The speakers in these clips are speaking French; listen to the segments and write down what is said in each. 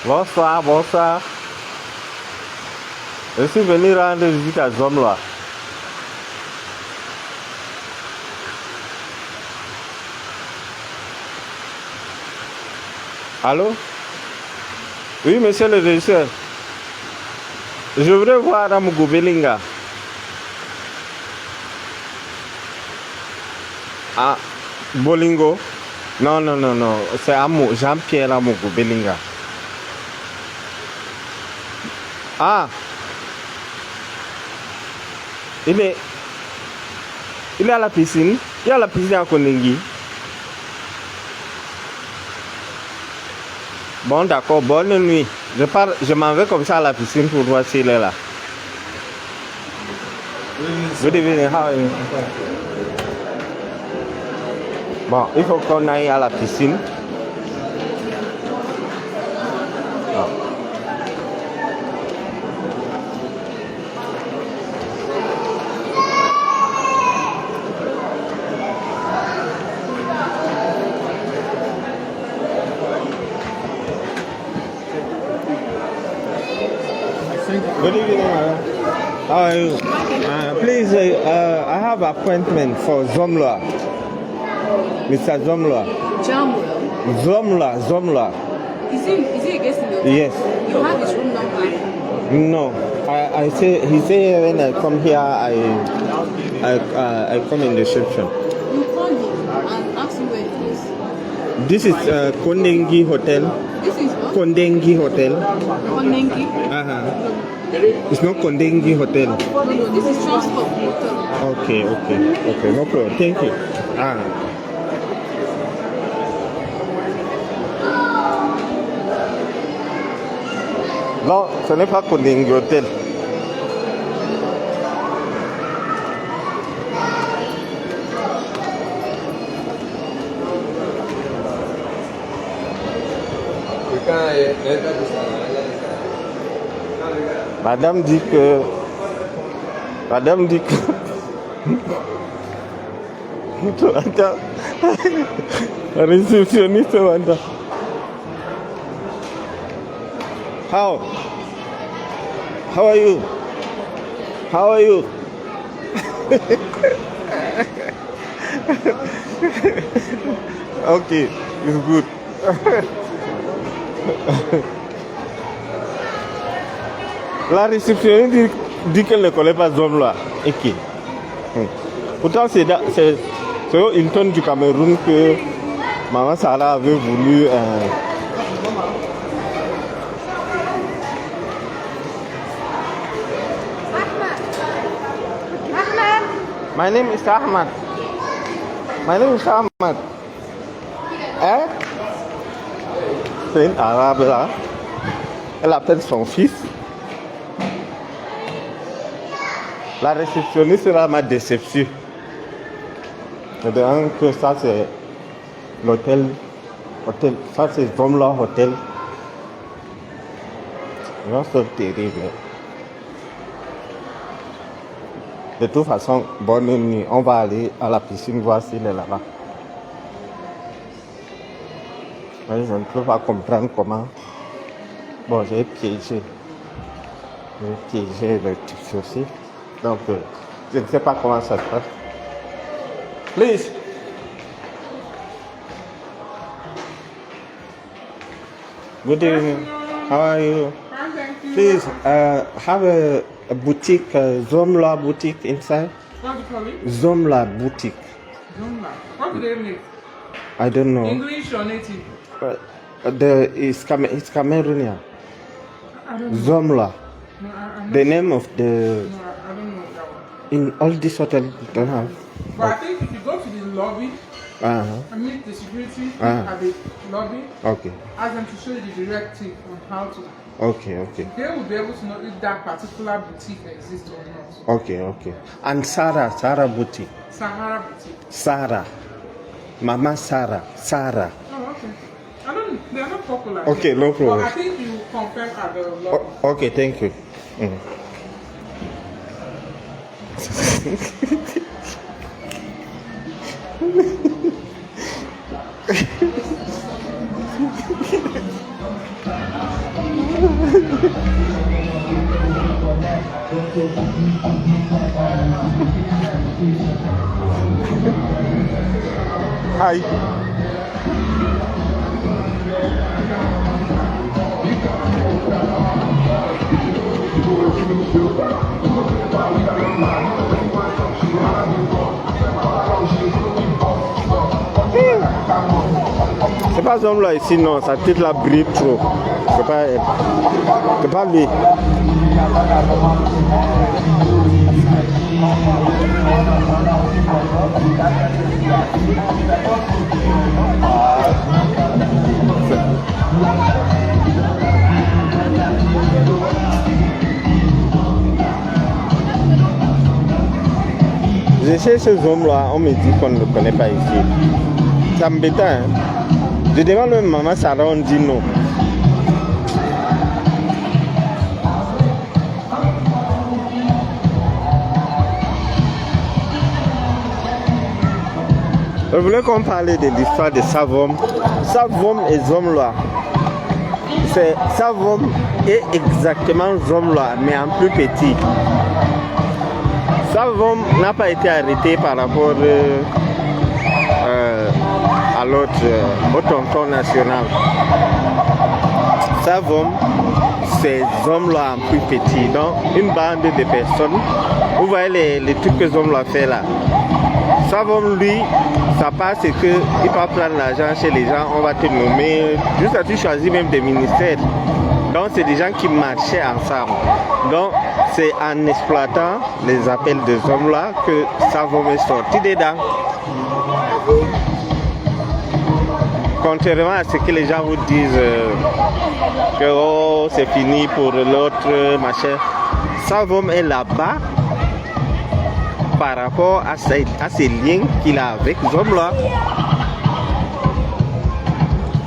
Bonsoir, bonsoir. Je suis venu rendre visite à Zomloa. Allô? Oui, monsieur le régisseur. Je voudrais voir Amougou Belinga. Ah, Bolingo? Non, non, non, non. C'est Jean-Pierre Amougou Belinga. Ah! Il est à la piscine. Il est à la piscine à Kondengi. Bon, d'accord, bonne nuit. Je m'en vais comme ça à la piscine pour voir s'il est là. Good evening, how are you? Bon, il faut qu'on aille à la piscine. Ah. Good evening, madam. How are you? Please, I have appointment for Zomloa. Mr. Zomloa. Zomloa. Is he a guest in your room? Yes. You have his room number? No. He say when I come here, I come in the reception. You call him and ask him where he is. This is Kondengi Hotel. This is what? Kondengi Hotel. Kondengi? It's not Kondengi Hotel. No, this is Transport Hotel. Okay, no problem. Thank you. Non, ce n'est pas Kondengi Hotel. Madame dit que attends, la réceptionniste attends. How are you? Okay, it's good. La réceptionniste dit qu'elle ne connaît pas Zomloa. Ok. Pourtant, c'est une tonne du Cameroun que Maman Sarah avait voulu. My name is Ahmad. Hein? C'est une arabe là. Elle appelle son fils. La réceptionniste là m'a déception. Que ça c'est l'hôtel. Ça c'est Zomloa Hotel. C'est terrible. De toute façon, bonne nuit. On va aller à la piscine voir s'il est là-bas. Je ne peux pas comprendre comment. Bon, j'ai piégé le type aussi. Donc, je ne sais pas comment ça se passe. Please. Good evening. How are you? Please, have a boutique, Zomloa boutique inside. What do you call it? Zomloa boutique. Zomloa. What do they make? I don't know. English or native? It's Cameroonian. I don't know. Zomloa. No, The name of the. no, I don't know that one. In all these hotels, you don't have. But I think if you go to the lobby and meet the security at the lobby, Okay. ask them to show you the directive on how to. Okay. They will be able to know if that particular boutique exists or not. Okay. And Sarah boutique. Sahara boutique. Sarah. Mama Sarah. Oh, okay. They are not popular. Okay, no problem. But I think you confirm at the lobby. Okay, thank you. Aïe. C'est pas ce homme là ici, non, sa tête là brille trop. C'est pas elle. C'est pas lui. Je cherche ces hommes-là, on me dit qu'on ne le connaît pas ici. Ça m'embête, hein. Je demande même maman Sarah, on dit non. Je voulais qu'on parle de l'histoire de Savom. Savom et Zomloa. C'est Savom est exactement Zomloa, mais en plus petit. Savom n'a pas été arrêté par rapport à l'autre, au tonton national. Savom, c'est Zomloa en plus petit. Donc, une bande de personnes. Vous voyez les trucs que Zomloa fait là. Savom, lui, ça passe que il va prendre l'argent chez les gens, on va te nommer, jusqu'à tu choisis même des ministères. Donc c'est des gens qui marchaient ensemble. Donc c'est en exploitant les appels des hommes là que Savom est sorti dedans. Contrairement à ce que les gens vous disent que oh, c'est fini pour l'autre machin. Savom est là-bas par rapport à ces liens qu'il a avec ces hommes-là.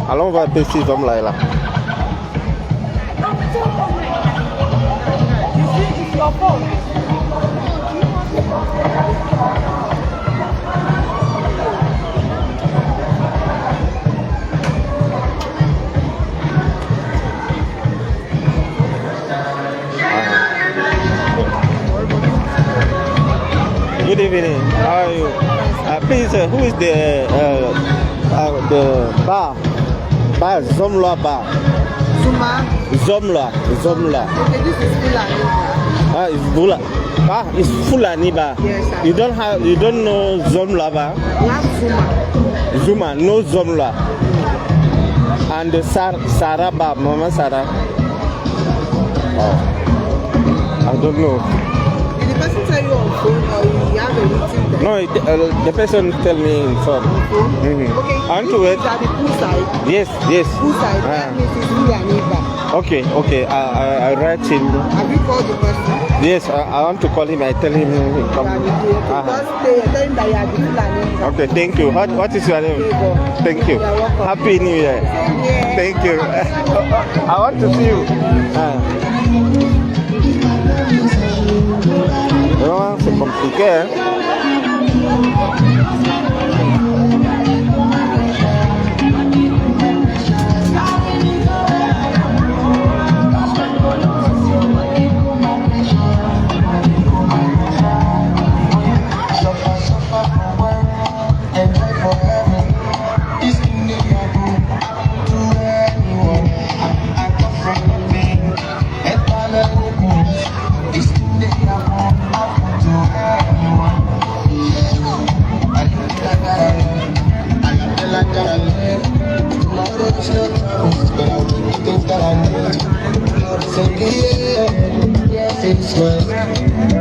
Alors on va appeler ces hommes-là là. Good evening. How are you? Please, who is the bar? Bar Zomloa bar. Zuma. Zomloa. Okay, this is Fulani. It's Bula. It's Fulani bar. Yes, sir. You don't know Zomloa bar? We have Zuma. Zuma, no Zomloa. And the Sarah bar, Mama Sarah. Oh. I don't know. Did the person tell you on phone or you have a meeting there? No, the person tell me in phone. Okay. I want to wait. Is at the poolside? Yes. Poolside. That means it's Fulani bar. Okay. I write him. Have you called the person? Yes, I want to call him. I tell him he come. Just tell him that you are the Fulani bar. Okay, thank you. What is your name? Thank you. You're welcome. Happy New Year. Yeah. Thank you. I want to see you. Vraiment, c'est compliqué, hein?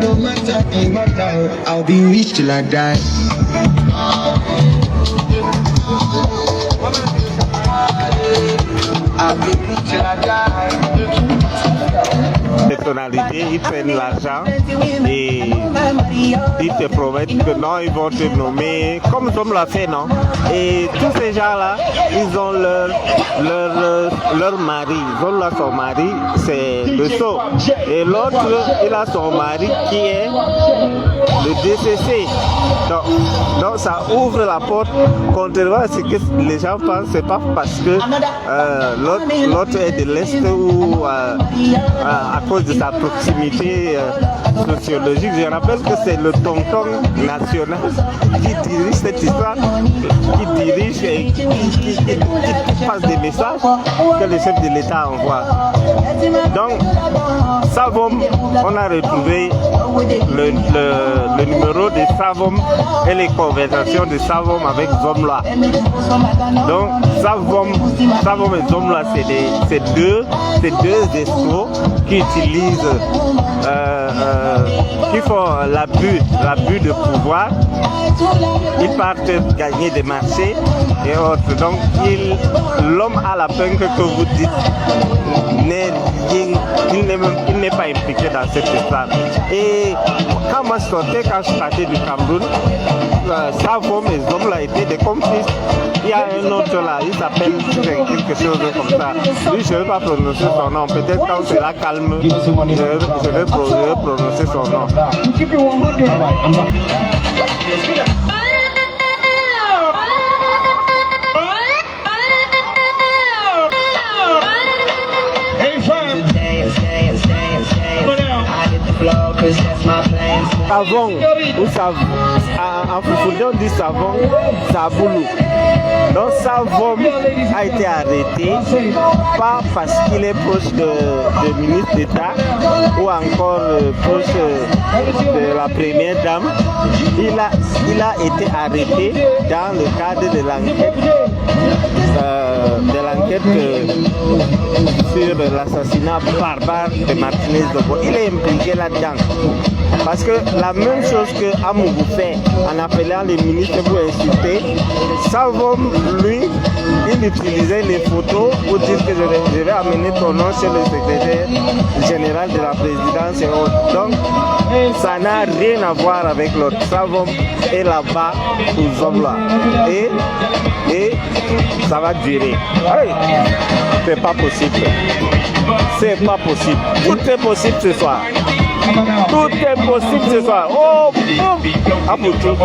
No matter, I'll be rich till I die. I'll be rich till I die. personnalité, ils prennent l'argent et ils te promettent que non, ils vont te nommer, comme Zom l'a fait, non? Et tous ces gens-là, ils ont leur mari. Zom a son mari, c'est le sceau. Et l'autre, il a son mari qui est le DCC. Donc ça ouvre la porte, contrairement à ce que les gens pensent, c'est pas parce que l'autre est de l'Est ou à cause de sa proximité sociologique. Je rappelle que c'est le tonton national qui dirige cette histoire, qui dirige et qui passe des messages que le chef de l'État envoie. Donc, Savom, on a retrouvé le numéro de Savom et les conversations de Savom avec Zomla. Donc, Savom et Zomla, c'est deux escrocs qui utilisent, qui font l'abus de pouvoir. Ils partent gagner des marchés et autres. Donc, l'homme à la peine que vous dites il n'est pas impliqué dans cette histoire. Et quand moi je sortais, quand je partais du Cameroun, Savom et Zomla étaient des complices. Il y a un autre là, il s'appelle quelque chose comme ça. Lui, je ne vais pas prononcer son nom. Peut-être quand on sera calme, je vais prononcer son nom. Savon, ou en Foufoulé on dit savon, saboulou. Donc Savom a été arrêté, pas parce qu'il est proche de ministre d'État ou encore proche de la première dame. Il a été arrêté dans le cadre de l'enquête sur l'assassinat barbare de Martinez Zogo. Il est impliqué là-dedans. Parce que la même chose que Amougou fait en appelant les ministres pour insulter, Savom, lui, il utilisait les photos pour dire que je vais amener ton nom chez le secrétaire général de la présidence et autres. Donc, ça n'a rien à voir avec l'autre. Savom est là-bas pour Zomla. Et ça va durer. Hey, c'est pas possible. C'est pas possible. Tout est possible ce soir. Tout est possible ce soir. Oh, boum. À bout de tout.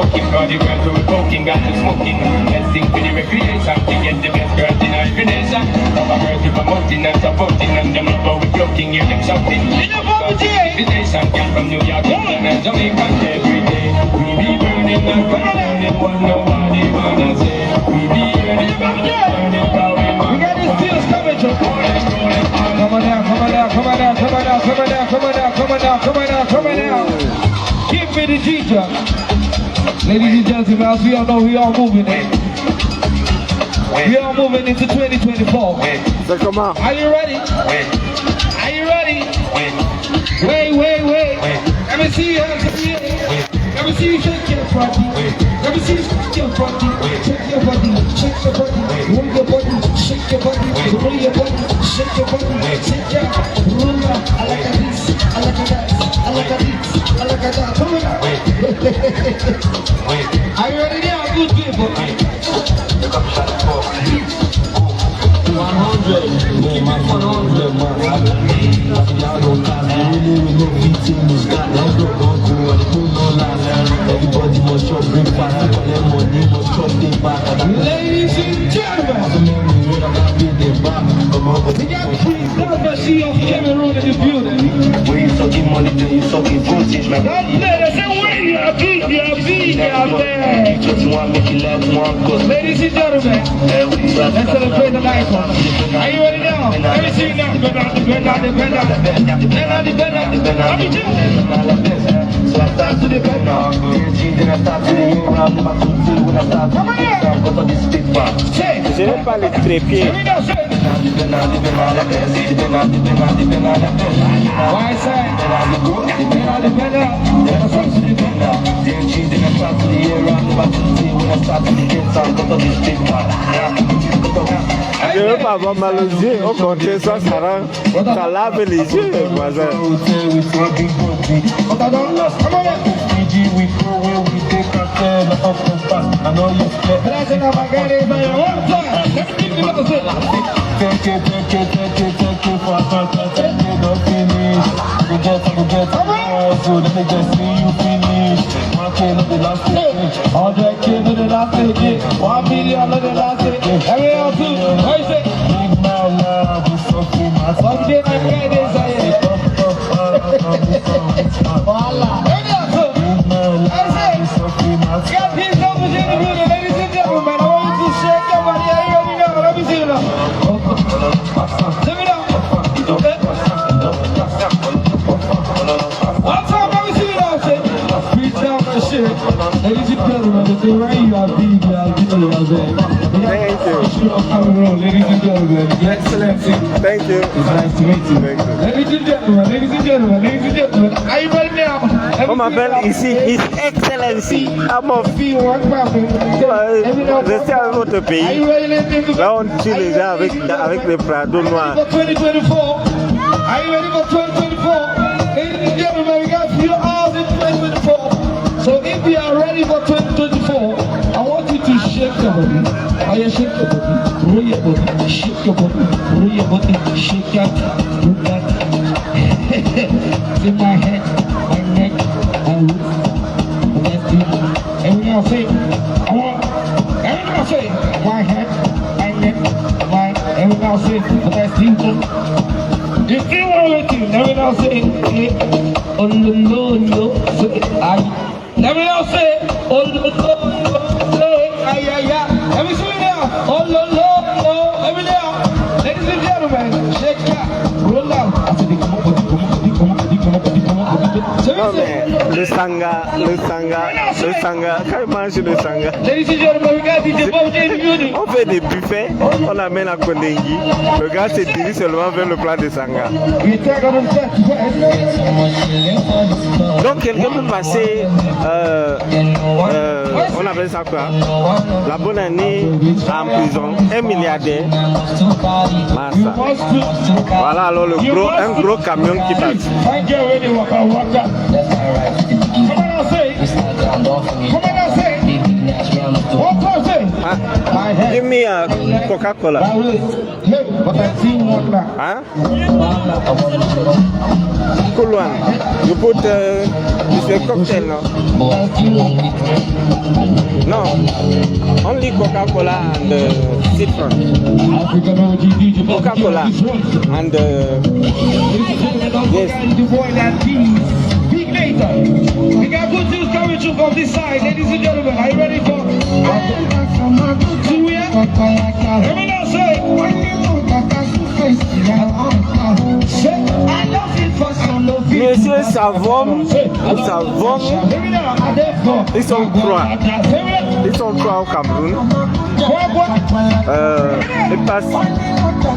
Come on now. Give me the G-Jump. Ladies and gentlemen, as we all know, we all moving in. We all moving into 2024. Are you ready? Are you ready? Wait. Let me see you hands up here. Let me see you shake your body. Let me see you shake your body. Shake your body. Shake your body. Roll your body. Shake your body. Roll your body. Shake your body. Shake your roll up. I like this. I like that. I like this. I like that. Come on. Are you ready now? Good people. 100, man, my 100, man. Everybody must chop breakfast, collect money, must chop take back. Ladies and gentlemen, we got Prince Legacy of Cameroon in the building. When you sucking money, then you sucking voltage, man. That's it, I said, where you are big, you are there. Ladies and gentlemen, let's celebrate the life. Are you ready now? Let me see you now. Bend out. So I start to the bend now. Then I start to the round. Come on here. Je n'ai pas les trépieds. Right side. Je veux pas avoir mal aux yeux. Au contraire, ça lave les yeux, voisin. Ladies and gentlemen, if they're right, you are big, you are big, you are big. Thank you. Ladies and gentlemen, Your Excellency. Thank you. It's nice to meet you. Thank you. Ladies and gentlemen, ladies and gentlemen, ladies and gentlemen, are you ready now? On m'appelle ici His Excellency. À mon fils. Restez avec votre Are pays. you ready, ladies and gentlemen? Là, on tue les gens avec les Prado noirs. For 2024, are you ready for 2024? Ladies and gentlemen, we got a few hours in 2024. So if you are ready for 2024, I want you to shake your body. Are you shake your body? Roll your body. Shake your body. Roll your body. Shake that. Do that. In my head, my neck, my roof. That's it. Everyone say, I want. Everyone say, my head, my neck, my. Everyone say, that's it. You still want to let me now say, oh no, say, I. Let me now say, oh no, ay. Let me see it now. Oh no, let me now. Ladies and gentlemen, shake that, roll out. I said, come on. Non mais le sanga, quand il mange le sanga, Ladies and gentlemen, we got DJ Bob in the building. on fait des buffets, on amène à Kondengi, le gars se dirige seulement vers le plat de sanga. We take on the Donc quelqu'un peut passer, on appelle ça quoi, la bonne année en prison, un milliardaire, Massa. Voilà alors un gros camion qui passe. Give me a Coca-Cola. Huh? Cool one. You put it's a cocktail, no? No. Only Coca-Cola and citron. Coca-Cola and yes. We got good news coming through from this side, ladies and gentlemen. Are you ready for? Let me now say. Monsieur Savon, ils sont trois au Cameroun. Ils passent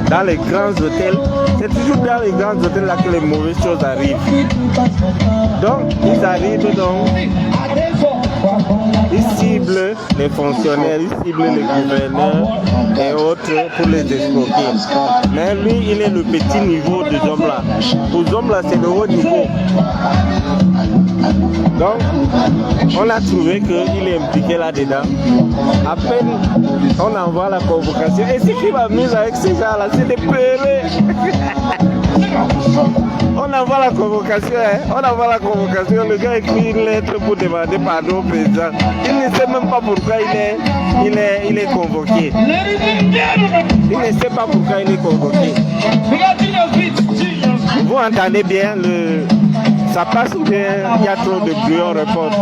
dans les grands hôtels. C'est toujours dans les grands hôtels là que les mauvaises choses arrivent. Donc, ils arrivent donc. Ils ciblent les fonctionnaires, ils ciblent les gouverneurs et autres pour les escroquer. Mais lui, il est le petit niveau de Zombla. Pour Zombla, c'est le haut niveau. Donc, on a trouvé qu'il est impliqué là-dedans. À peine on envoie la convocation. Et ce qui m'amuse avec ces gens-là, c'est de pleurer. On envoie la convocation, le gars écrit une lettre pour demander pardon au président. Il ne sait même pas pourquoi il est convoqué. Il ne sait pas pourquoi il est convoqué. Vous entendez bien, ça passe ou bien il y a trop de bruit, on reporte.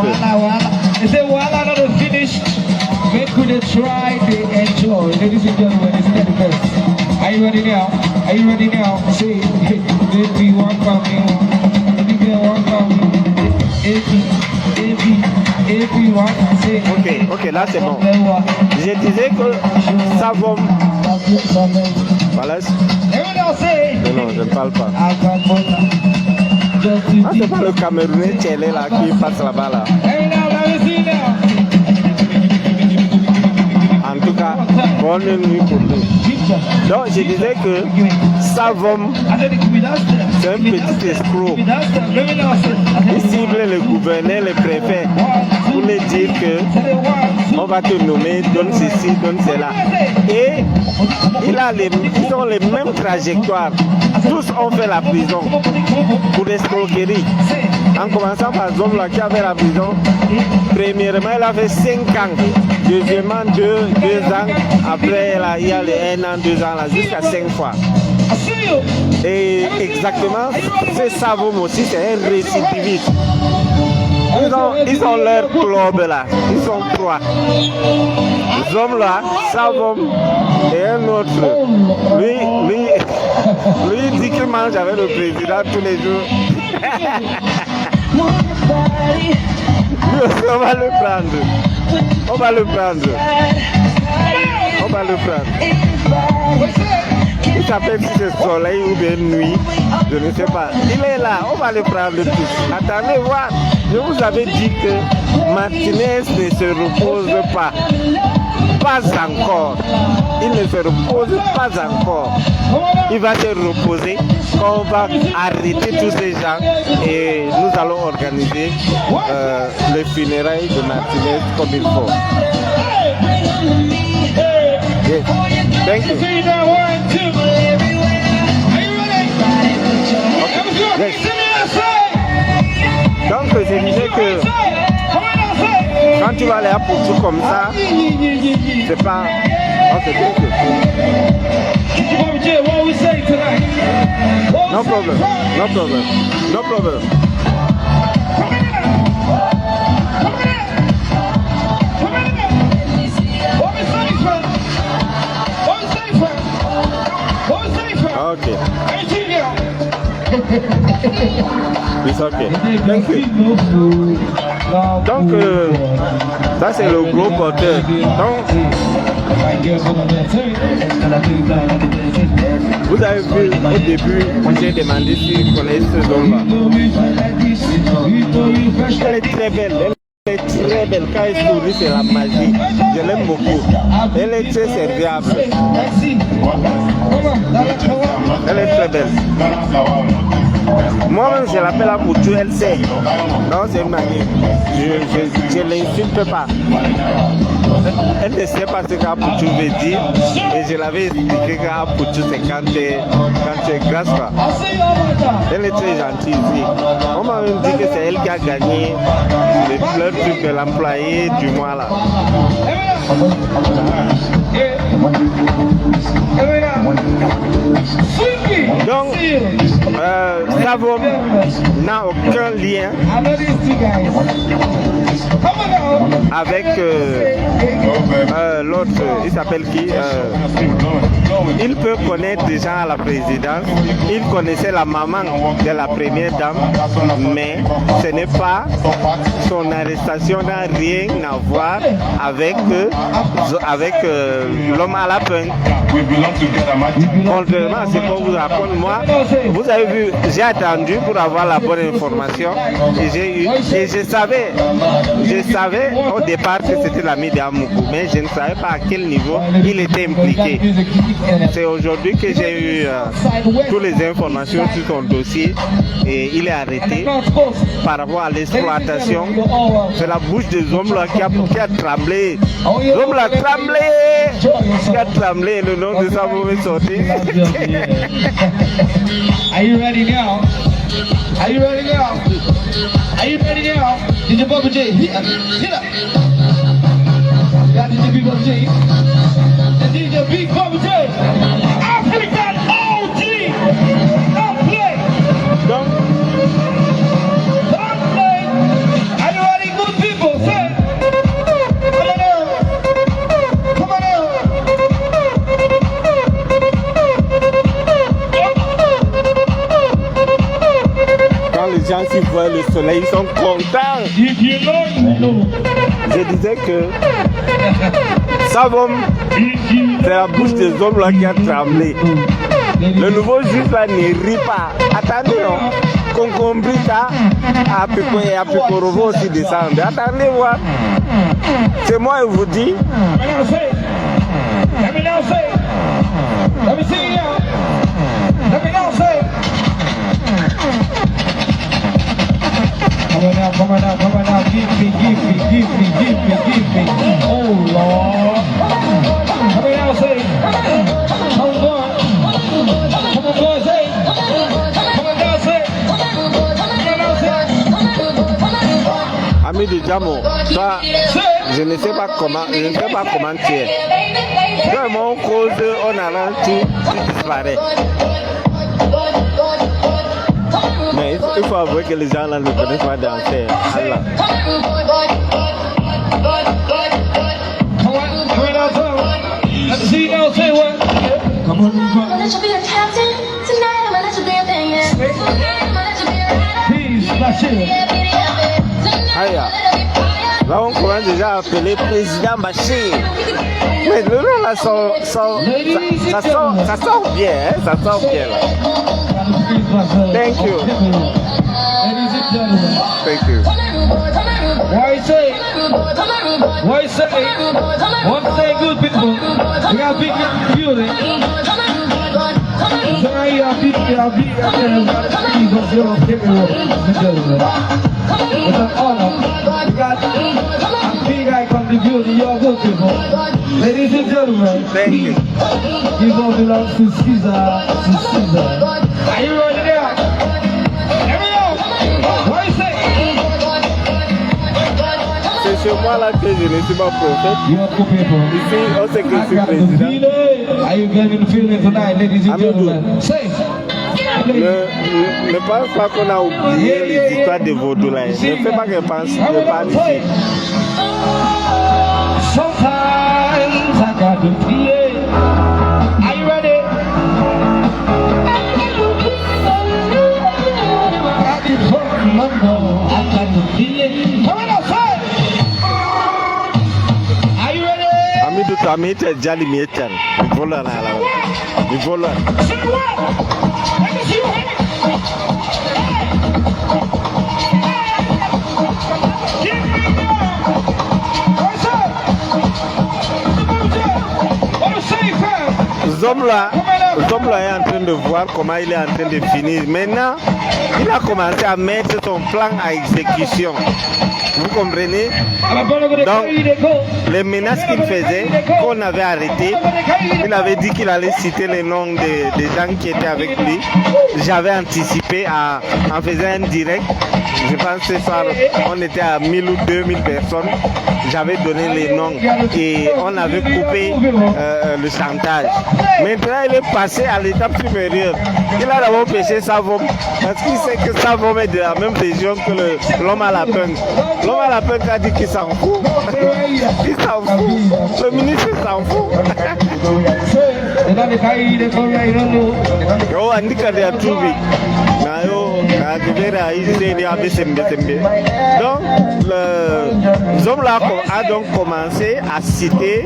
Make we try to enjoy. Ladies and gentlemen, it's the best. Are you ready now? Are you ready now? Say, if you want from me, if you want from me, if you want, say. Ok, là c'est bon. Je disais que ça va. Voilà. Non, je ne parle pas. Ah, c'est pas le Camerounais Tchélé là qui passe là-bas là. En tout cas, bonne nuit pour nous. Donc je disais que Savom, c'est un petit escroc. Il cible le gouverneur, le préfet, pour lui dire que on va te nommer, donne ceci, donne cela. Et ils ont les mêmes trajectoires. Tous ont fait la prison pour escroquerie. En commençant par Zomla qui avait la prison, premièrement il a fait 5 ans, deuxièmement 2 ans, après il y a les 1 an, 2 ans, là, jusqu'à 5 fois. Et exactement, c'est Savom aussi, c'est un récidiviste. Ils ont leur club là, ils sont 3. Zomla, Savom et un autre. Lui dit qu'il mange avec le président tous les jours. Lui aussi, on va le prendre. On va le prendre. Il s'appelle si c'est soleil ou bien nuit, je ne sais pas. Il est là, on va le prendre tous. Attendez voir, je vous avais dit que Martinez ne se repose pas. Pas encore. Il ne se repose pas encore. Il va se reposer quand on va arrêter tous ces gens et nous allons organiser les funérailles de Martinez comme il faut. Yes. Thank you. Okay. Yes. Donc je disais que quand tu vas aller à Poutou comme ça, c'est pas... Oh, c'est bien que... No problem, no problem, no problem. Ok. It's okay. Thank you. Donc, ça c'est le gros porteur. Donc, vous avez vu au début, j'ai demandé s'ils connaissent ce homme-là. Elle est très belle. Elle est très belle. Quand elle sourit, c'est la magie. Je l'aime beaucoup. Elle est très serviable. Elle est très belle. Moi-même, je l'appelle à Poutou, elle sait. Non, c'est une manière. Je ne l'insulte pas. Elle ne sait pas ce qu'à Poutou veut dire. Et je l'avais expliqué qu'à Poutou, c'est quand tu es grasse. Elle est très gentille ici. On m'a même dit que c'est elle qui a gagné le truc de l'employé du mois là. Donc, Savom n'a aucun lien avec l'autre, il s'appelle qui il peut connaître des gens à la présidence, il connaissait la maman de la première dame, mais ce n'est pas, son arrestation n'a rien à voir avec l'homme à la peine. Contrairement à ce qu'on vous raconte, moi, vous avez vu, j'ai attendu pour avoir la bonne information et je savais au départ que c'était l'ami d'Amoukou, mais je ne savais pas à quel niveau il était impliqué. C'est aujourd'hui que j'ai eu toutes les informations sur son dossier et il est arrêté par rapport à l'exploitation. C'est la bouche des hommes là qui a tremblé. L'homme l'a tremblé, qui a tremblé, le nom de sa mauvaise sortie. Are you ready now? Are you ready now? Are you ready now? DJ Bubba J, hit up. Got DJ Big Bubba J. And DJ Big Bubba J. African OG. Don't play. Don't play. Are you ready, good people? Say. Come on out. Come on out. Quand les gens s'y voient le soleil, ils sont contents. Je disais que Savom, c'est la bouche des hommes là qui a tremblé. Le nouveau juge là ne rit pas. Attendez, non. Concombrita, Apikorovo aussi descend. Attendez voir. C'est moi qui vous dis. Let me see you. Let me know, say. Come on now, come on now, come on now. Give me. Oh, Lord. Come on now, say. Come on, boy, say. Come on now, say. Ami du Djamo, toi, je ne sais pas comment tu es. Toi, mon cause, on a là, tout disparaît. Mais il faut avouer que les gens là ne connaissent pas danser. Allah. Come on, I'ma let you be a captain tonight. I'ma let you be a thing, yeah. I'ma let you be a rider. please, that's it. Aïe. Là, on commence déjà à appeler président Bachir. Mais le nom là, ça sort bien, hein? Ça sort bien là. Thank you. Thank you. Why say? One thing good people. We got big building. So now you are big, it's an honor. We got a big guy from the building. You are good people. Ladies and gentlemen, Thank you. this all belongs to Caesar. Are you ready there? Here we go. What do you say? C'est chez moi là que je ne suis pas prophète. You are good people. Ici, on sait que je suis I got the président. feeling. Are you getting the feeling tonight, ladies and Amadou. gentlemen? Say. Ne pense pas qu'on a oublié les histoires de vaudou là. Ne fais pas que pense de pas d'ici. Sometimes I got the feeling. Are you ready? I got it from London. I got the feeling. Come on, say. Are you ready? Amidou Tamite Jali Mietan. Il faut là. Il faut là. Say what? Let me see you. Give me now. What's up? What you say, fam? Zom là est en train de voir comment il est en train de finir. Maintenant, il a commencé à mettre son plan à exécution. Vous comprenez? Donc, les menaces qu'il faisait, qu'on avait arrêté, il avait dit qu'il allait citer les noms des gens qui étaient avec lui. J'avais anticipé en faisant un direct. Je pense que ce soir, on était à 1000 ou 2000 personnes. J'avais donné les noms et on avait coupé le chantage. Maintenant, il est passé à l'étape supérieure. Il a d'abord pêché Savom parce qu'il sait que Savom est de la même région que l'homme à la punk. L'homme à la punk a dit qu'il s'en fout. Il s'en fout. Le ministre s'en fout. Yo, andika de Atoubi. Donc, les hommes là a donc commencé à citer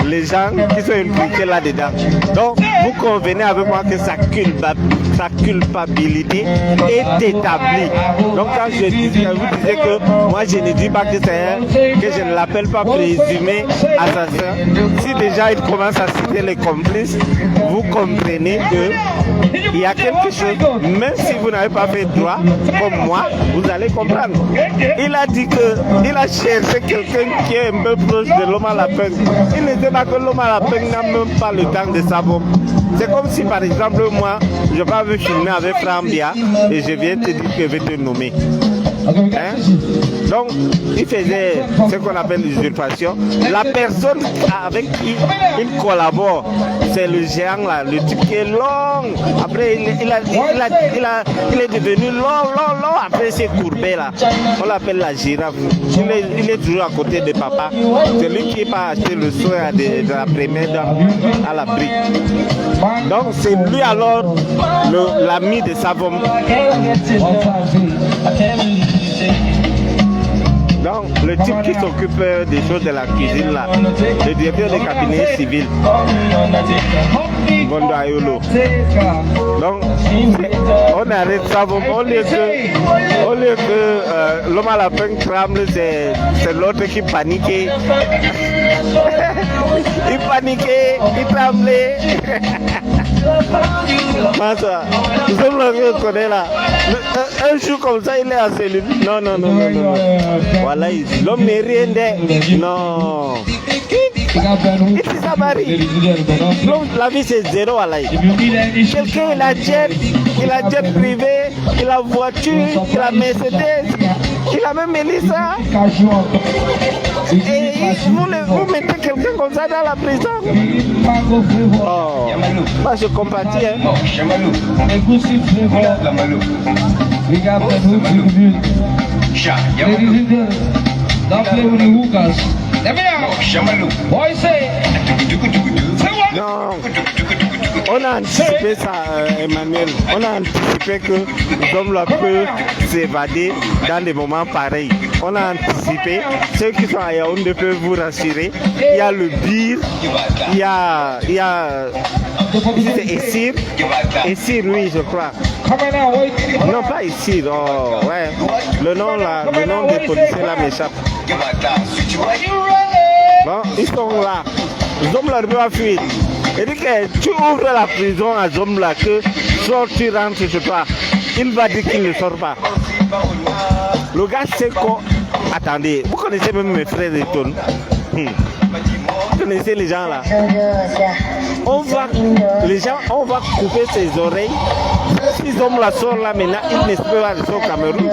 les gens qui sont impliqués là-dedans. Donc, vous convenez avec moi que sa culpabilité est établie. Donc, quand je disais, vous disiez que moi je ne dis pas que je ne l'appelle pas présumé assassin. Si déjà il commence à citer les complices, vous comprenez que il y a quelque chose, même si vous n'avez pas fait droit, comme moi, vous allez comprendre. Il a dit qu'il a cherché quelqu'un qui est un peu proche de l'homme à la peine. Il ne sait pas que l'homme à la peine n'a même pas le temps de savoir. C'est comme si par exemple moi, je vais me filmer avec Frambia et je viens te dire que je vais te nommer. Hein? Donc, il faisait ce qu'on appelle l'usurpation. La personne avec qui il collabore, c'est le géant là, le type qui est long. Après, il est devenu long. Après, il s'est courbé là. On l'appelle la girafe. Il est toujours à côté de papa. C'est lui qui va acheter le soin de la première dame à la brique. Donc, c'est lui alors l'ami de Savom. Donc, le type qui s'occupe des choses de la cuisine là, le directeur de cabinet civil, Bondo Ayolo. Donc, on arrête ça, au lieu que l'homme à la fin crame, c'est l'autre qui paniquait. Il paniquait, il tremblait. Nous sommes là, on connaît là. Un jour comme ça, il est à cellule. Non. Voilà, l'homme n'est rien d'elle. Non. La vie c'est zéro à l'aïe. Quelqu'un il a jet privé, il a voiture, il a Mercedes, il a même Melissa. Et vous mettez quelqu'un comme ça dans la prison. Oh, moi je compatis. Hein. Don't play with the hookahs. Let me out. Boy say. Non. On a anticipé ça, Emmanuel. On a anticipé que l'homme là peut s'évader dans des moments pareils. On a anticipé. Ceux qui sont à Yaoundé peuvent vous rassurer. Il y a le bir, il y a Essir. Essir, oui, je crois. Non, pas Essir. Oh, ouais. Le nom des policiers là m'échappe. Bon, ils sont là. Zomla doit fuir. Et dit que tu ouvres la prison à Zomla, que soit tu rentres chez toi, il va dire qu'il ne sort pas. Le gars sait quoi. Attendez, vous connaissez même mes frères de Tonne. Vous connaissez les gens là. On va couper ses oreilles. Si Zomla sort là maintenant, il ne peut pas rester au Cameroun.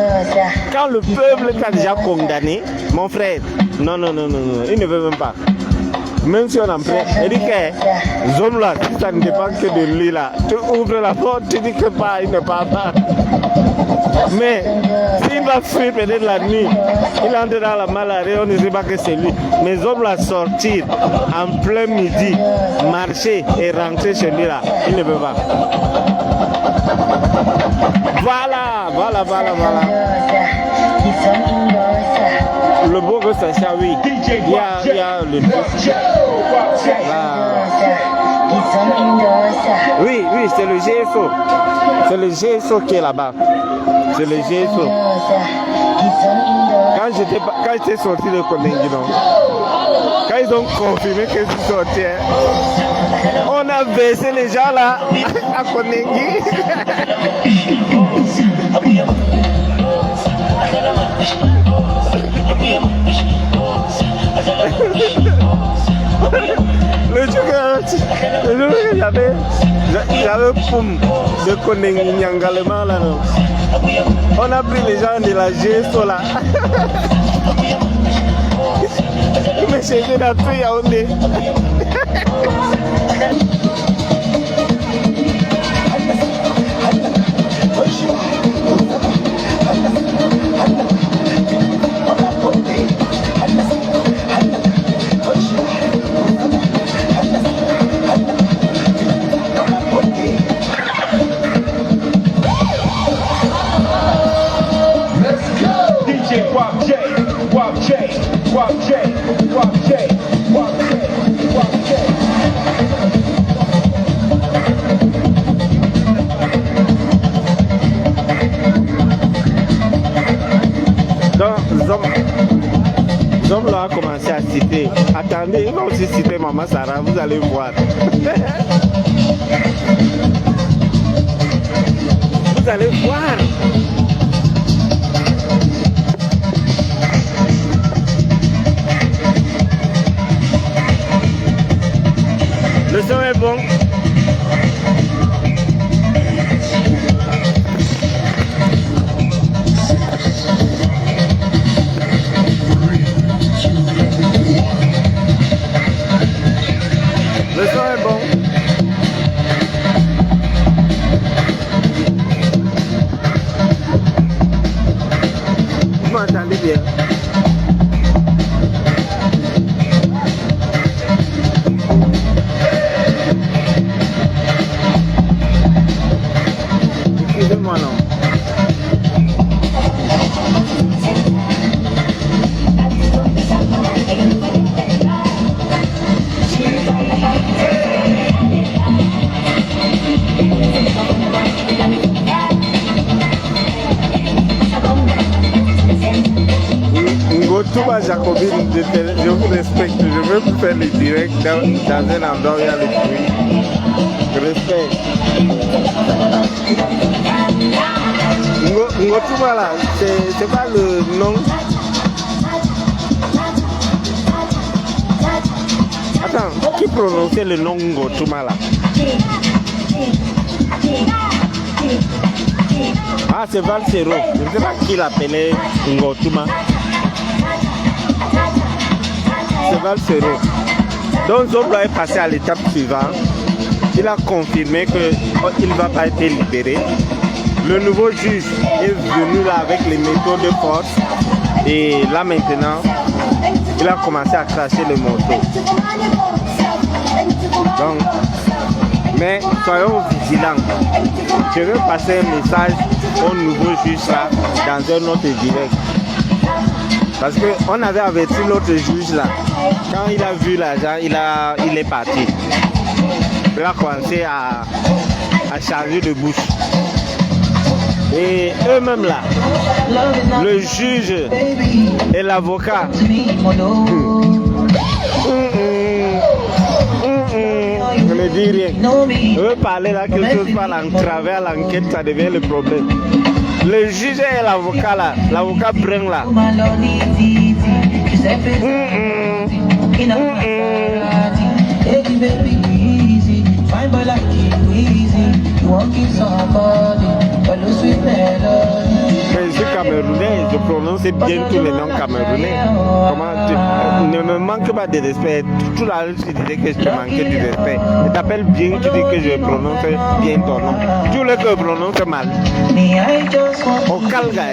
Quand le peuple t'a déjà condamné, mon frère, non, il ne veut même pas. Même si on en prend, il dit que Zomla, si ça ne dépend que de lui là, tu ouvres la porte, tu dis que pas, il ne part pas. Mais s'il va fuir peut-être la nuit, il entre dans la maladie, on ne sait pas que c'est lui. Mais Zomla sortir en plein midi, marcher et rentrer chez lui là, il ne peut pas. Voilà. Le beau gosse Sacha, oui. Il y a le... Oui, c'est le GSO. C'est le GSO qui est là-bas. C'est le GSO. Quand j'étais sorti de Konenguino, quand ils ont confirmé que je suis sorti, on a baissé les gens là à Konengui. Le jour que j'avais poum de Konengui Nyangalema là, non. On a pris les gens de la GSO là. Mais j'ai dans tout Yaoundé. Zomla a commencé à citer. Attendez, il va aussi citer Maman Sarah, vous allez voir. Vous allez voir. Le son est bon. Le son est bon. Vous m'entendez bien? Excusez-moi, non. Touma Jacobine, je vous respecte. Je veux vous faire le direct dans un endroit où il y a le bruit. Respect. Ngo Touma là, c'est pas le nom. Attends, qui prononçait le nom Ngo Touma là? Ah, c'est Valsero. Je ne sais pas qui l'appelait Ngo Touma. C'est Valsero. Donc Zoblo est passé à l'étape suivante. Il a confirmé qu'il ne va pas être libéré. Le nouveau juge est venu là avec les méthodes de force. Et là maintenant, il a commencé à cracher les motos. Donc, mais soyons vigilants. Je veux passer un message au nouveau juge là dans un autre direct. Parce qu'on avait averti l'autre juge là. Quand il a vu l'argent, il est parti. Il a commencé à changer de bouche. Et eux-mêmes là, le juge et l'avocat, je ne dis rien. Eux parler là, quelque chose par l'entraver à l'enquête, ça devient le problème. Le juge et l'avocat là, l'avocat brun là. Mais je suis camerounais, je prononce bien tous les noms camerounais. Ne me manque pas de respect. Tout à l'heure, tu disais que je te manquais du respect. Je t'appelle bien, tu dis que je prononce bien ton nom. Tu voulais que je prononce mal. Au calga.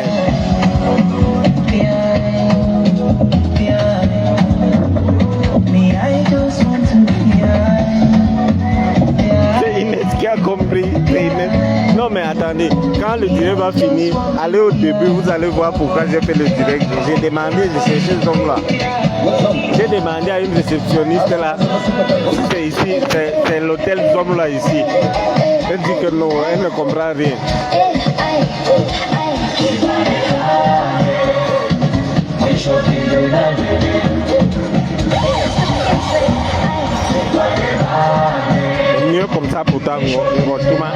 C'est Inès qui a compris. Non mais attendez, quand le direct va finir, allez au début, vous allez voir pourquoi j'ai fait le direct. J'ai demandé, j'ai cherché ce homme là. J'ai demandé à une réceptionniste là, c'est ici, c'est l'hôtel d'homme là ici. Elle dit que non, elle ne comprend rien. Mieux comme ça pourtant, Ngo Touma.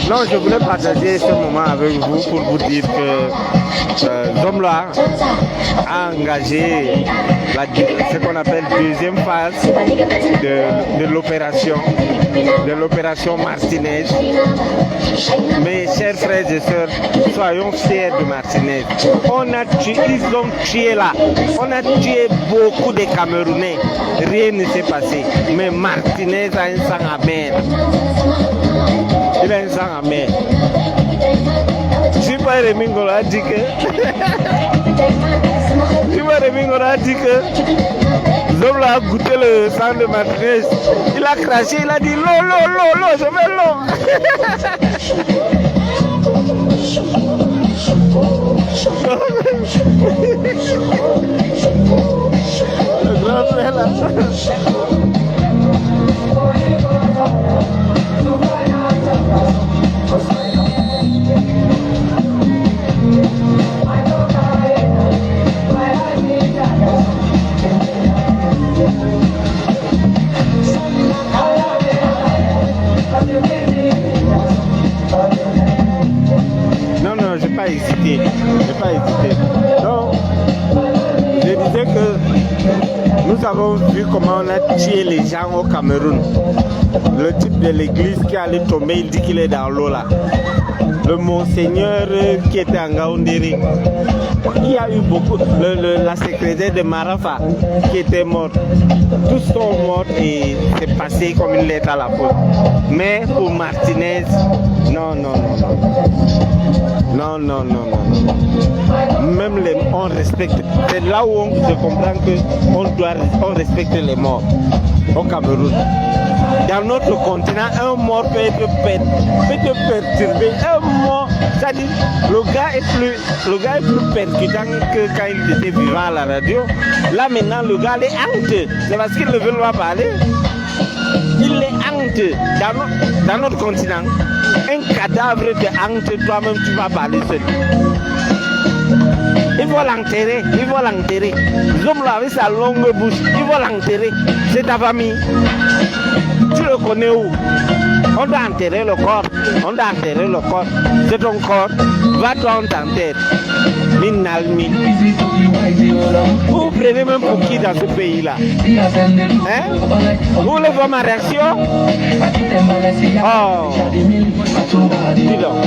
Non, je voulais partager ce moment avec vous pour vous dire que Zomla a engagé ce qu'on appelle deuxième phase de l'opération Martinez. Mes chers frères et sœurs, soyons fiers de Martinez. Ils ont tué là, on a tué beaucoup de Camerounais. Rien ne s'est passé. Mais Martinez a un sang amer. Il a un sang amer. Je pas Rémi Ngolo a dit que Zoblo a goûté le sang de Martinez. Il a craché, il a dit l'eau, je veux l'eau. Le grand frère là. Non, j'ai pas hésité. Donc, je disais que nous avons vu comment on a tué les gens au Cameroun. Le type de l'église qui allait tomber, il dit qu'il est dans l'eau là. Le monseigneur qui était en Gaoundéry. Il y a eu beaucoup. La secrétaire de Marafa qui était morte. Tous sont morts et c'est passé comme une lettre à la poste. Mais pour Martinez, non. Même on respecte. C'est là où je comprends qu'on respecte les morts au Cameroun. Dans notre continent, un mort peut te perturber. Un mort, c'est-à-dire le gars est plus percutant que quand il était vivant à la radio. Là maintenant, le gars est hanté. C'est parce qu'il ne veut pas parler. Il est hanté. honteux. Dans notre continent, un cadavre de hante, toi-même tu vas parler seul. Il faut l'enterrer, il faut l'enterrer. L'homme là avec sa longue bouche, il faut l'enterrer. C'est ta famille. Tu le connais où? On doit enterrer le corps. On doit enterrer le corps. C'est ton corps. Va-toi en t'enterrer. Minalmi. Vous prenez même pour qui dans ce pays-là? Hein? Vous voulez voir ma réaction? Oh! Dis donc.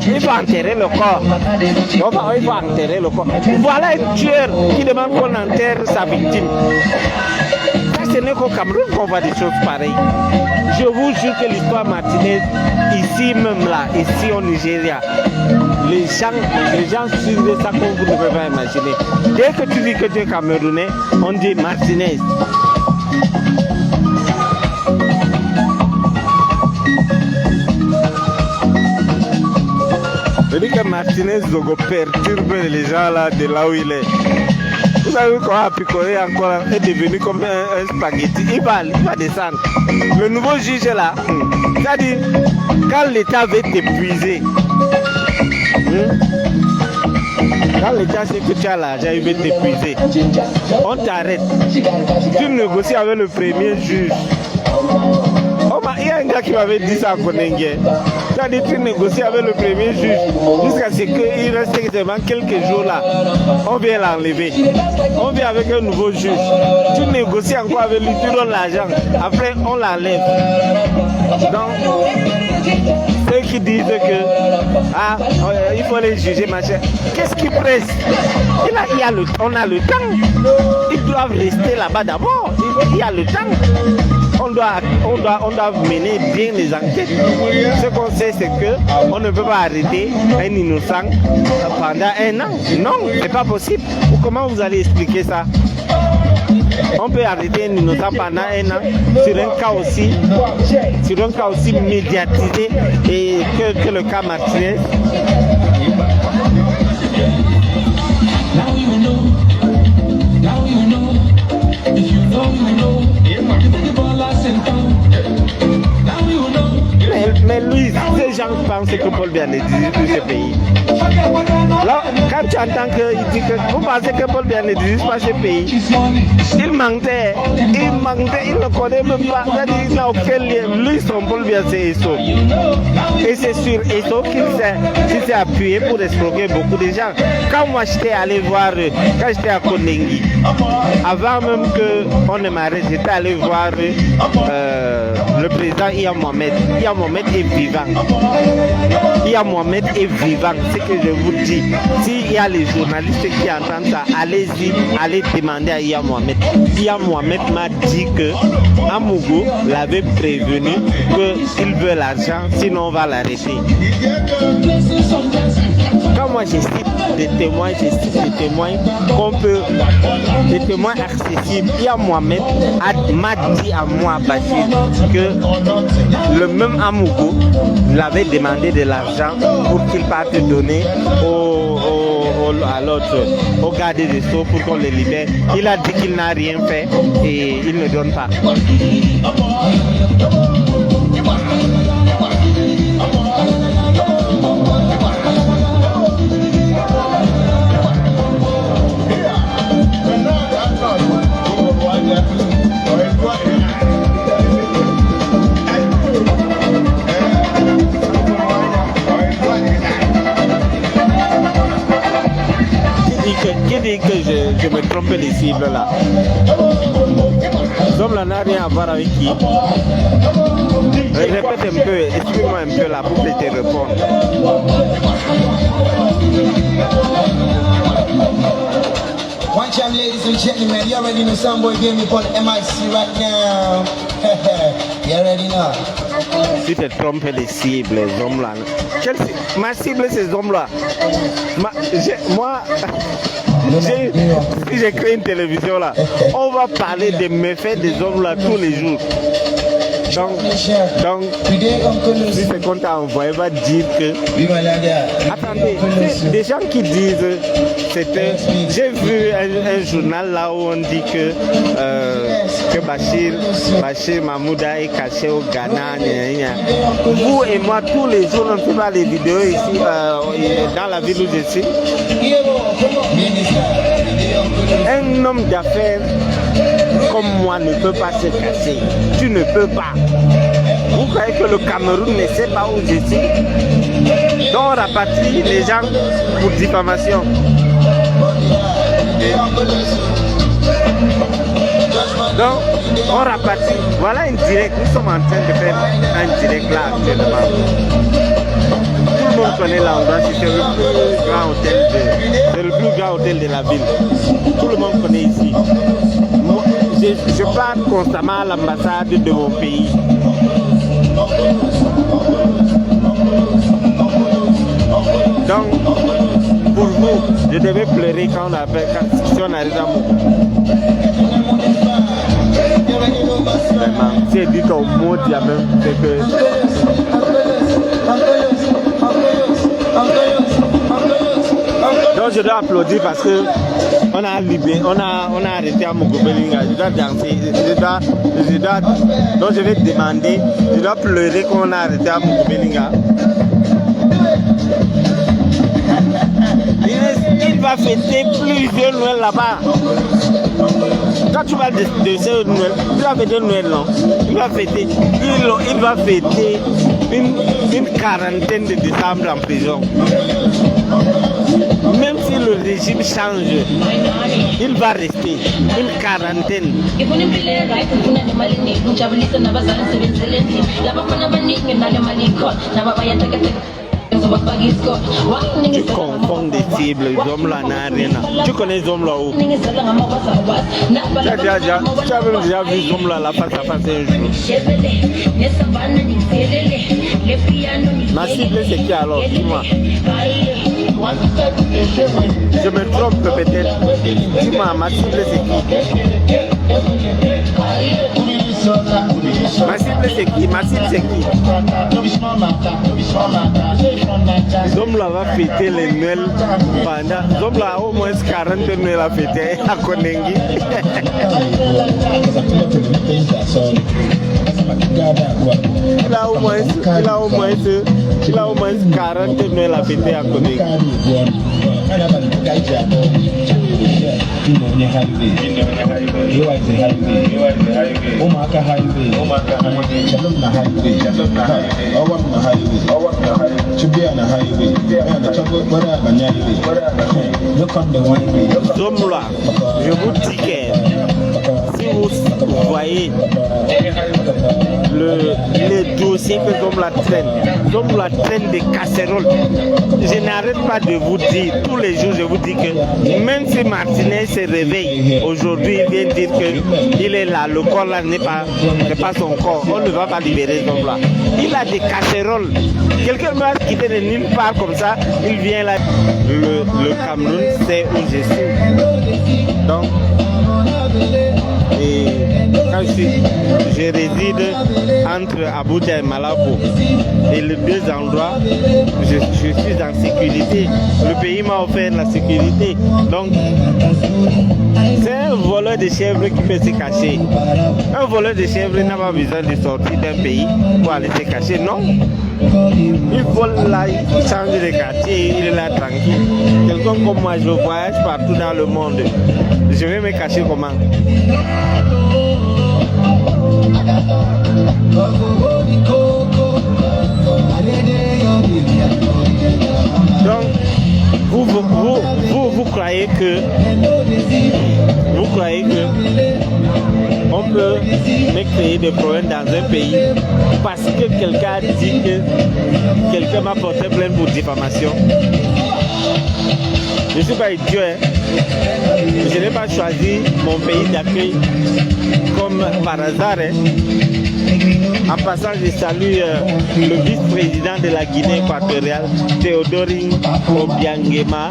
Il faut enterrer le corps. Il faut enterrer le corps. Voilà un tueur qui demande qu'on enterre sa victime. Ça, ce n'est qu'au Cameroun qu'on voit des choses pareilles. Je vous jure que l'histoire martinaise, ici même là, ici au Nigeria, les gens suivent ça comme vous ne pouvez pas imaginer. Dès que tu dis que tu es Camerounais, on dit martinaise. Je dis que Martinez Zogo perturbe les gens là de là où il est. Vous savez quoi, picolé encore est devenu comme un spaghetti. Il va descendre. Le nouveau juge est là. C'est-à-dire, quand l'État veut t'épuiser, quand l'État sait que tu as l'argent, il veut t'épuiser, on t'arrête. Tu négocies avec le premier juge. Oh, il y a un gars qui m'avait dit ça à Konengue. C'est-à-dire tu négocies avec le premier juge jusqu'à ce qu'il reste seulement quelques jours là. On vient l'enlever. On vient avec un nouveau juge. Tu négocies encore avec lui, tu donnes l'argent. Après, on l'enlève. Donc, ceux qui disent que il faut les juger, machin. Qu'est-ce qui presse? On a le temps. Ils doivent rester là-bas d'abord. Il y a le temps. On doit mener bien les enquêtes. Ce qu'on sait, c'est qu'on ne peut pas arrêter un innocent pendant un an. Non, c'est pas possible. Comment vous allez expliquer ça? On peut arrêter un innocent pendant un an sur un cas aussi médiatisé et que le cas Martinez. Mais Louise, ces gens pensent que Paul Biya ne dirige plus ce pays. Là, quand tu entends qu'il dit que vous pensez que Paul Biya ne dirige pas ce pays, il mentait, il ne connaît même pas, il n'a aucun lien. Lui, son Paul Biya, c'est Esso. Et c'est sur Esso qu'il s'est appuyé pour escroquer beaucoup de gens. Quand moi j'étais allé voir, quand j'étais à Konengi, avant même qu'on ne m'arrête, j'étais allé voir le président Iya Mohamed. Iya Mohamed est vivant. Iya Mohamed est vivant, c'est ce que je vous dis. S'il y a les journalistes qui entendent ça, allez-y, allez demander à Iya Mohamed. Iya Mohamed m'a dit que Amougou l'avait prévenu qu'il veut l'argent, sinon on va l'arrêter. Quand moi je cite des témoins, qu'on peut, des témoins accessibles. Iya Mohamed m'a dit à moi, Bachir, que le même Amougou l'avait demandé de l'argent pour qu'il parte donner à l'autre, au garde des Sceaux pour qu'on le libère. Il a dit qu'il n'a rien fait et il ne donne pas. Qui dit que je me trompe les cibles là? L'homme là n'a rien à voir avec qui? Répète un peu, explique-moi un peu là pour que je te réponde. One time, ladies and gentlemen, you already know some boy gave me for the MIC right now. You already know. Tu te trompes les cibles, les hommes là. Ma cible, ces hommes là. Moi, si j'ai créé une télévision là, on va parler des méfaits des hommes là tous les jours. Donc, si c'est qu'on t'a envoyé, va dire que... Attendez, des gens qui disent... J'ai vu un journal là où on dit que Bachir Mahmouda est caché au Ghana. Vous et moi, tous les jours, on fait pas les vidéos ici, dans la ville où je suis. Un homme d'affaires comme moi ne peut pas se cacher. Tu ne peux pas. Vous croyez que le Cameroun ne sait pas où je suis? Donc on rapatrie les gens pour diffamation. Donc on rapatrie. Voilà un direct. Nous sommes en train de faire un direct là actuellement. Tout le monde connaît l'endroit, c'est le plus grand hôtel de la ville. Tout le monde connaît ici. Moi, je parle constamment à l'ambassade de mon pays. Donc, pour vous, je devais pleurer quand si on arrive à Moko. Vraiment, c'est dit qu'au mot, il y a même, c'est que... Donc je dois applaudir parce que on a arrêté à Mokobelinga. Je dois danser, donc je vais demander, je dois pleurer qu'on a arrêté à Mokobelinga. Il va fêter plusieurs Noël là-bas. Quand tu vas de ce Noël, il va fêter Noël, non? Il va fêter une quarantaine de décembre en prison. Même si le régime change, il va rester une quarantaine. Tu confonds des cibles, les hommes là n'ont rien. Tu connais les hommes là où? Tu as déjà vu les hommes là face à face un jour. Ma cible c'est qui alors? Dis-moi. Je me trompe peut-être. Dis-moi, ma cible c'est qui? Ma cible c'est qui? Ma cible c'est qui? L'homme là va fêter les Noël pendant. L'homme là au moins 40 Noël à fêter à Konengi. Il a au moins 40 Noël à fêter à Konengi. Zomla, je vous dis que si vous voyez les dossiers que Zomla traîne des casseroles, je n'arrête pas de vous dire, tous les jours je vous dis que même si Martinez se réveille, aujourd'hui il vient dire qu'il est là, le corps là n'est pas son corps, on ne va pas libérer Zomla. Il a des casseroles, quelqu'un m'a quitté de nulle part comme ça, il vient là. Le Cameroun c'est où je suis. Donc, et quand je réside entre Abuja et Malabo, et les deux endroits, je suis en sécurité. Le pays m'a offert la sécurité. Donc, c'est un voleur de chèvres qui peut se cacher. Un voleur de chèvres n'a pas besoin de sortir d'un pays pour aller se cacher, non. Il vole là, il change de quartier, il est là tranquille. Quelqu'un comme moi, je voyage partout dans le monde. Je vais me cacher comment? Donc, vous croyez que on peut créer des problèmes dans un pays parce que quelqu'un a dit que quelqu'un m'a porté plainte pour diffamation? Je ne suis pas idiot, hein? Je n'ai pas choisi mon pays d'accueil comme par hasard. Hein? En passant, je salue le vice-président de la Guinée équatoriale, Théodoring Obiangema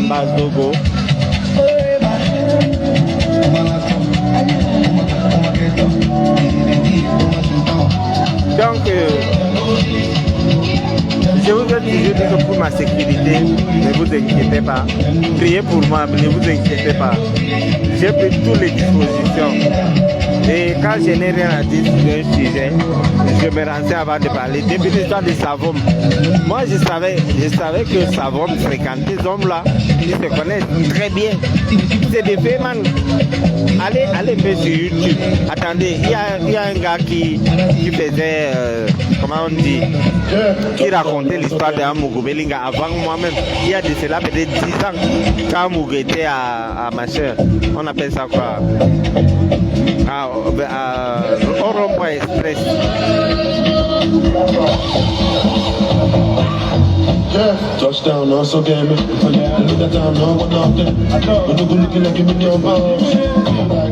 Bazogo. je vous ai toujours dit que pour ma sécurité, ne vous inquiétez pas. Priez pour moi, ne vous inquiétez pas. J'ai pris toutes les dispositions. Et quand je n'ai rien à dire sur un sujet, je me renseigne avant de parler. Depuis l'histoire de Savom, moi je savais que Savom fréquentait ces hommes-là. Ils se connaissent très bien. C'est des faits, man. Allez faire sur YouTube. Attendez, il y a un gars qui faisait, comment on dit, qui racontait l'histoire d'Amougou Belinga avant moi-même. Il y a de cela peut-être 10 ans, quand Amougou était à ma soeur. On appelle ça quoi? Au rond-point express. Touchdown, also game it. Look at down, no one out there. When you go looking like you're in your mouth.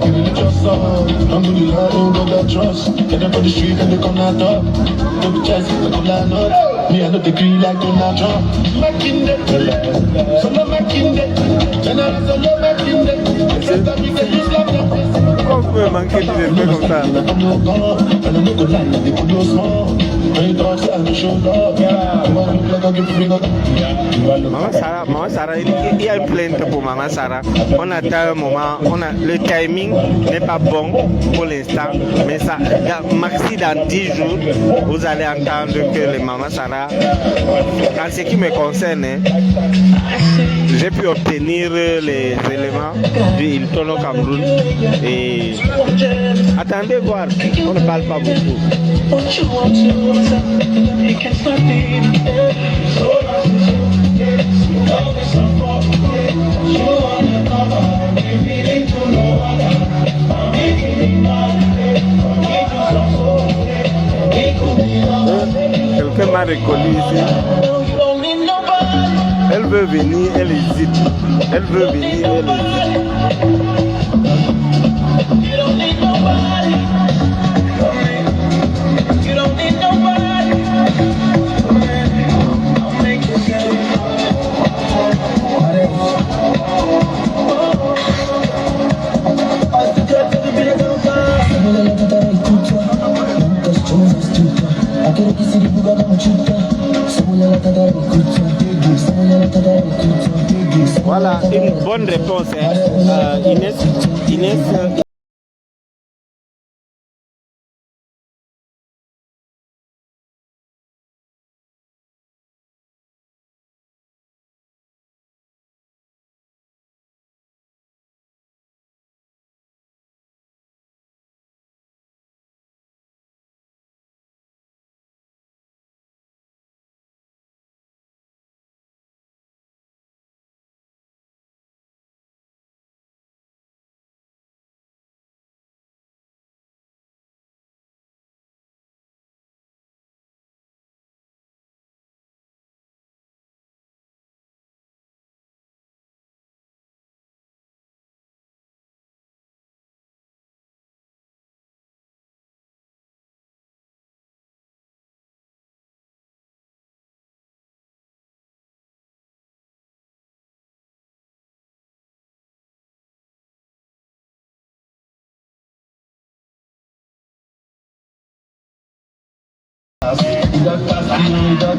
Give it a trust song. I'm really hard, don't got that trust. Get them on the street and they come out up. Don't be chasing, they come line up. Me, I know the green like Donald Trump. Back in the solo back in the general solo back in the just that we can use like that. Pourquoi vous pouvez manquer de respect comme ça? I'm no gone, and I'm no good line, they put no small. When you talk, stand and show love. Yeah, you want to look like I give you bring up. Maman Sarah, il y a une plainte pour Maman Sarah. On attend un moment, le timing n'est pas bon pour l'instant, mais ça, maxi dans 10 jours, vous allez entendre que les Maman Sarah, en ce qui me concerne, j'ai pu obtenir les éléments du Hilton au Cameroun et attendez voir, on ne parle pas beaucoup. Quelqu'un m'a reconnu ici. Elle veut venir, elle hésite. Elle veut venir, elle hésite. Voilà, une bonne réponse, hein. Inès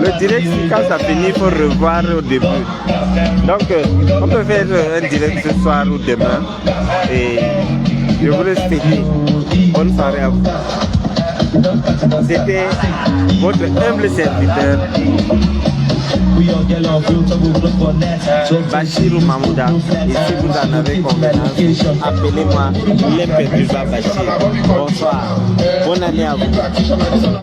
le direct, quand ça finit, il faut revoir au début. Donc, on peut faire un direct ce soir ou demain. Et je voulais souhaiter bonne soirée à vous. C'était votre humble serviteur, Bachirou Mamouda. Et si vous en avez convenance, appelez-moi l'imperturbable Bachir. Bonsoir. Bonne année à vous.